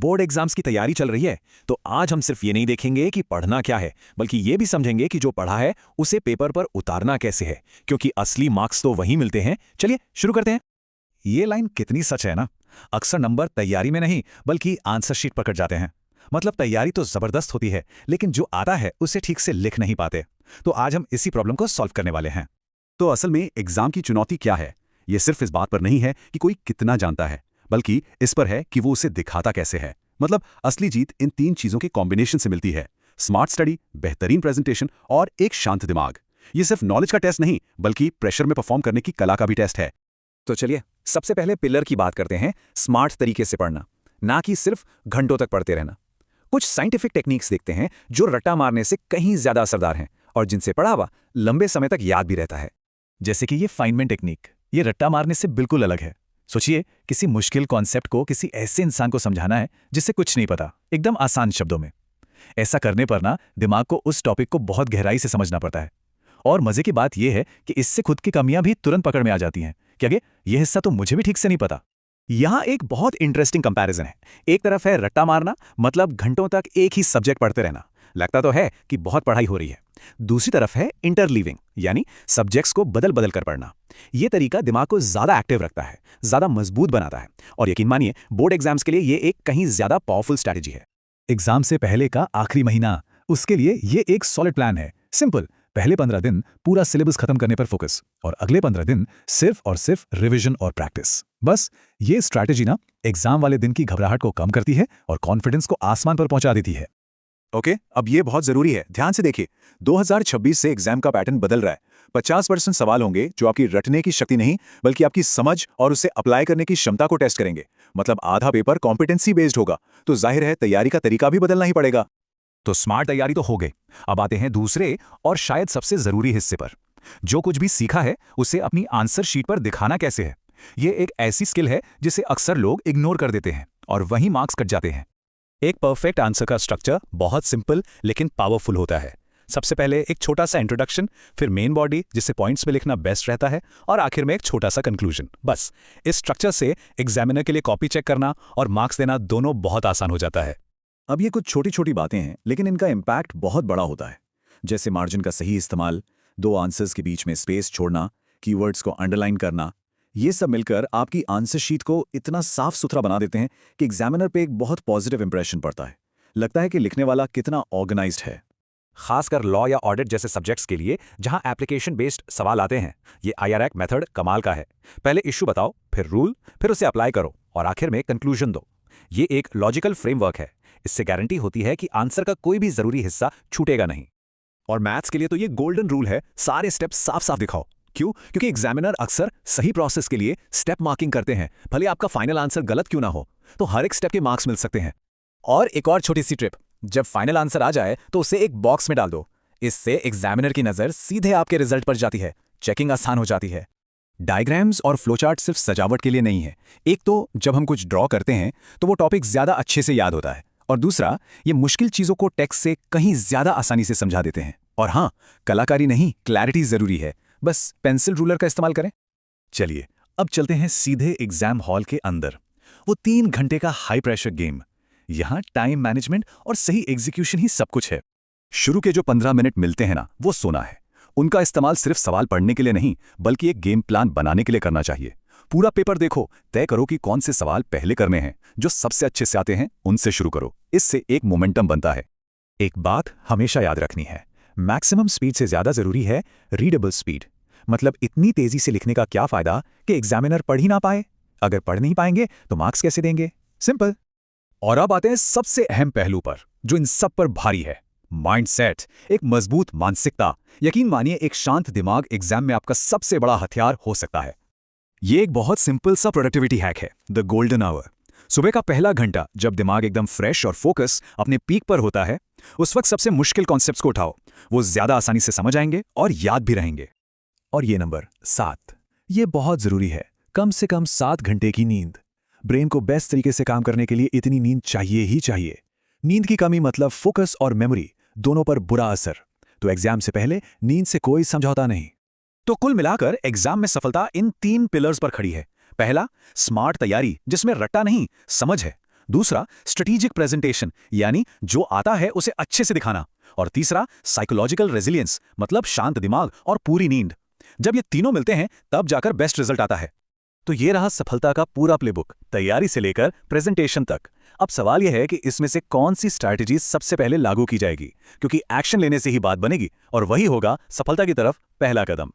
Board exams की तैयारी चल रही है, तो आज हम सिर्फ ये नहीं देखेंगे कि पढ़ना क्या है, बल्कि ये भी समझेंगे कि जो पढ़ा है उसे पेपर पर उतारना कैसे है, क्योंकि असली मार्क्स तो वहीं मिलते हैं। चलिए शुरू करते हैं। ये लाइन कितनी सच है ना। अक्सर नंबर तैयारी में नहीं बल्कि आंसर शीट पर कट जाते हैं। मतलब तैयारी तो जबरदस्त होती है, लेकिन जो आता है उसे ठीक से लिख नहीं पाते। तो आज हम इसी प्रॉब्लम को सॉल्व करने वाले हैं। तो असल में एग्जाम की चुनौती क्या है? ये सिर्फ इस बात पर नहीं है कि कोई कितना जानता है, बल्कि इस पर है कि वो उसे दिखाता कैसे है। मतलब असली जीत इन 3 चीजों के कॉम्बिनेशन से मिलती है: स्मार्ट स्टडी, बेहतरीन प्रेजेंटेशन और एक शांत दिमाग। ये सिर्फ नॉलेज का टेस्ट नहीं, बल्कि प्रेशर में परफॉर्म करने की कला का भी टेस्ट है। तो चलिए सबसे पहले पिलर की बात करते हैं, स्मार्ट तरीके से पढ़ना, ना कि सिर्फ घंटों तक पढ़ते रहना। कुछ साइंटिफिक टेक्निक्स देखते हैं जो रट्टा मारने से कहीं ज्यादा असरदार हैं और जिनसे पढ़ा हुआ लंबे समय तक याद भी रहता है। जैसे कि ये फाइनमैन टेक्निक, ये रट्टा मारने से बिल्कुल अलग है। सोचिए, किसी मुश्किल कॉन्सेप्ट को किसी ऐसे इंसान को समझाना है जिससे कुछ नहीं पता, एकदम आसान शब्दों में। ऐसा करने पर ना दिमाग को उस टॉपिक को बहुत गहराई से समझना पड़ता है। और मजे की बात यह है कि इससे खुद की कमियां भी तुरंत पकड़ में आ जाती हैं कि अगे यह हिस्सा तो मुझे भी ठीक से नहीं पता। यहां एक बहुत इंटरेस्टिंग कंपैरिजन है। एक तरफ है रट्टा मारना, मतलब घंटों तक एक ही सब्जेक्ट पढ़ते रहना, लगता तो है कि बहुत पढ़ाई हो रही है। दूसरी तरफ है इंटरलीविंग, यानी सब्जेक्ट्स को बदल बदल कर पढ़ना। यह तरीका दिमाग को ज्यादा एक्टिव रखता है, ज्यादा मजबूत बनाता है, और यकीन मानिए बोर्ड एग्जाम्स के लिए यह एक कहीं ज्यादा पावरफुल स्ट्रैटेजी है। एग्जाम से पहले का आखिरी महीना, उसके लिए ये एक सॉलिड प्लान है। सिंपल, पहले 15 दिन पूरा सिलेबस खत्म करने पर फोकस, और अगले 15 दिन सिर्फ और सिर्फ रिवीजन और प्रैक्टिस। बस ये स्ट्रैटेजी ना एग्जाम वाले दिन की घबराहट को कम करती है और कॉन्फिडेंस को आसमान पर पहुंचा देती है। ओके, अब ये बहुत जरूरी है, ध्यान से देखिए। 2026 से एग्जाम का पैटर्न बदल रहा है। 50% सवाल होंगे जो आपकी रटने की शक्ति नहीं, बल्कि आपकी समझ और उसे अप्लाई करने की क्षमता को टेस्ट करेंगे। मतलब आधा पेपर कॉम्पिटेंसी बेस्ड होगा, तो जाहिर है तैयारी का तरीका भी बदलना ही पड़ेगा। तो स्मार्ट तैयारी तो हो गई, अब आते हैं दूसरे और शायद सबसे जरूरी हिस्से पर। जो कुछ भी सीखा है उसे अपनी आंसर शीट पर दिखाना कैसे है। ये एक ऐसी स्किल है जिसे अक्सर लोग इग्नोर कर देते हैं और वहीं मार्क्स कट जाते हैं। एक परफेक्ट आंसर का स्ट्रक्चर बहुत सिंपल लेकिन पावरफुल होता है। सबसे पहले एक छोटा सा इंट्रोडक्शन, फिर मेन बॉडी जिसे पॉइंट्स में लिखना बेस्ट रहता है, और आखिर में एक छोटा सा कंक्लूजन। बस इस स्ट्रक्चर से एग्जामिनर के लिए कॉपी चेक करना और मार्क्स देना दोनों बहुत आसान हो जाता है। अब ये कुछ छोटी छोटी बातें हैं, लेकिन इनका इम्पैक्ट बहुत बड़ा होता है। जैसे मार्जिन का सही इस्तेमाल, 2 आंसर्स के बीच में स्पेस छोड़ना, कीवर्ड्स को अंडरलाइन करना, ये सब मिलकर आपकी आंसर शीट को इतना साफ सुथरा बना देते हैं कि एग्जामिनर पे एक बहुत पॉजिटिव इंप्रेशन पड़ता है। लगता है कि लिखने वाला कितना ऑर्गेनाइज्ड है। खासकर लॉ या ऑडिट जैसे सब्जेक्ट्स के लिए जहां एप्लीकेशन बेस्ड सवाल आते हैं, ये IRAC मेथड कमाल का है। पहले इश्यू बताओ, फिर रूल, फिर उसे अप्लाई करो और आखिर में कंक्लूजन दो। ये एक लॉजिकल फ्रेमवर्क है। इससे गारंटी होती है कि आंसर का कोई भी जरूरी हिस्सा छूटेगा नहीं। और मैथ्स के लिए तो ये गोल्डन रूल है, सारे स्टेप्स साफ साफ दिखाओ। क्यों? क्योंकि एग्जामिनर अक्सर सही प्रोसेस के लिए स्टेप मार्किंग करते हैं, भले आपका फाइनल आंसर गलत क्यों ना हो, तो हर एक स्टेप के मार्क्स मिल सकते हैं। और एक और छोटी सी ट्रिप, जब फाइनल आंसर आ जाए तो उसे एक बॉक्स में डाल दो। इससे एग्जामिनर की नजर सीधे आपके रिजल्ट पर जाती है, चेकिंग आसान हो जाती है। डायग्राम्स और फ्लोचार्ट सिर्फ सजावट के लिए नहीं है। एक तो जब हम कुछ ड्रॉ करते हैं तो वो टॉपिक ज्यादा अच्छे से याद होता है, और दूसरा ये मुश्किल चीजों को टेक्स्ट से कहीं ज्यादा आसानी से समझा देते हैं। और हाँ, कलाकारी नहीं, क्लैरिटी जरूरी है। बस पेंसिल रूलर का इस्तेमाल करें। चलिए अब चलते हैं सीधे एग्जाम हॉल के अंदर। वो 3 घंटे का हाई प्रेशर गेम। यहां टाइम मैनेजमेंट और सही एग्जीक्यूशन ही सब कुछ है। शुरू के जो 15 मिनट मिलते हैं ना, वो सोना है। उनका इस्तेमाल सिर्फ सवाल पढ़ने के लिए नहीं, बल्कि एक गेम प्लान बनाने के लिए करना चाहिए। पूरा पेपर देखो, तय करो कि कौन से सवाल पहले करने हैं। जो सबसे अच्छे से आते हैं उनसे शुरू करो। इससे एक मोमेंटम बनता है। एक बात हमेशा याद रखनी है, मैक्सिमम स्पीड से ज्यादा जरूरी है रीडेबल स्पीड। मतलब इतनी तेजी से लिखने का क्या फायदा कि एग्जामिनर पढ़ ही ना पाए। अगर पढ़ नहीं पाएंगे तो मार्क्स कैसे देंगे? सिंपल। और अब आते हैं सबसे अहम पहलू पर, जो इन सब पर भारी है, माइंडसेट। एक मजबूत मानसिकता। यकीन मानिए, एक शांत दिमाग एग्जाम में आपका सबसे बड़ा हथियार हो सकता है। ये एक बहुत सिंपल सा प्रोडक्टिविटी हैक है, द गोल्डन आवर। सुबह का पहला घंटा जब दिमाग एकदम फ्रेश और फोकस अपने पीक पर होता है, उस वक्त सबसे मुश्किल कॉन्सेप्ट्स को उठाओ। वो ज्यादा आसानी से समझ आएंगे और याद भी रहेंगे। और ये नंबर 7, ये बहुत जरूरी है। कम से कम 7 घंटे की नींद। ब्रेन को बेस्ट तरीके से काम करने के लिए इतनी नींद चाहिए ही चाहिए। नींद की कमी मतलब फोकस और मेमोरी दोनों पर बुरा असर। तो एग्जाम से पहले नींद से कोई समझौता नहीं। तो कुल मिलाकर एग्जाम में सफलता इन 3 पिलर्स पर खड़ी है। पहला, स्मार्ट तैयारी जिसमें रट्टा नहीं समझ है। दूसरा स्ट्रेटेजिक प्रेजेंटेशन, यानी जो आता है उसे अच्छे से दिखाना। और तीसरा साइकोलॉजिकल रेजिलियंस, मतलब शांत दिमाग और पूरी नींद। जब ये तीनों मिलते हैं तब जाकर बेस्ट रिजल्ट आता है। तो ये रहा सफलता का पूरा प्लेबुक, तैयारी से लेकर प्रेजेंटेशन तक। अब सवाल यह है कि इसमें से कौन सी स्ट्रैटेजी सबसे पहले लागू की जाएगी, क्योंकि एक्शन लेने से ही बात बनेगी और वही होगा सफलता की तरफ पहला कदम।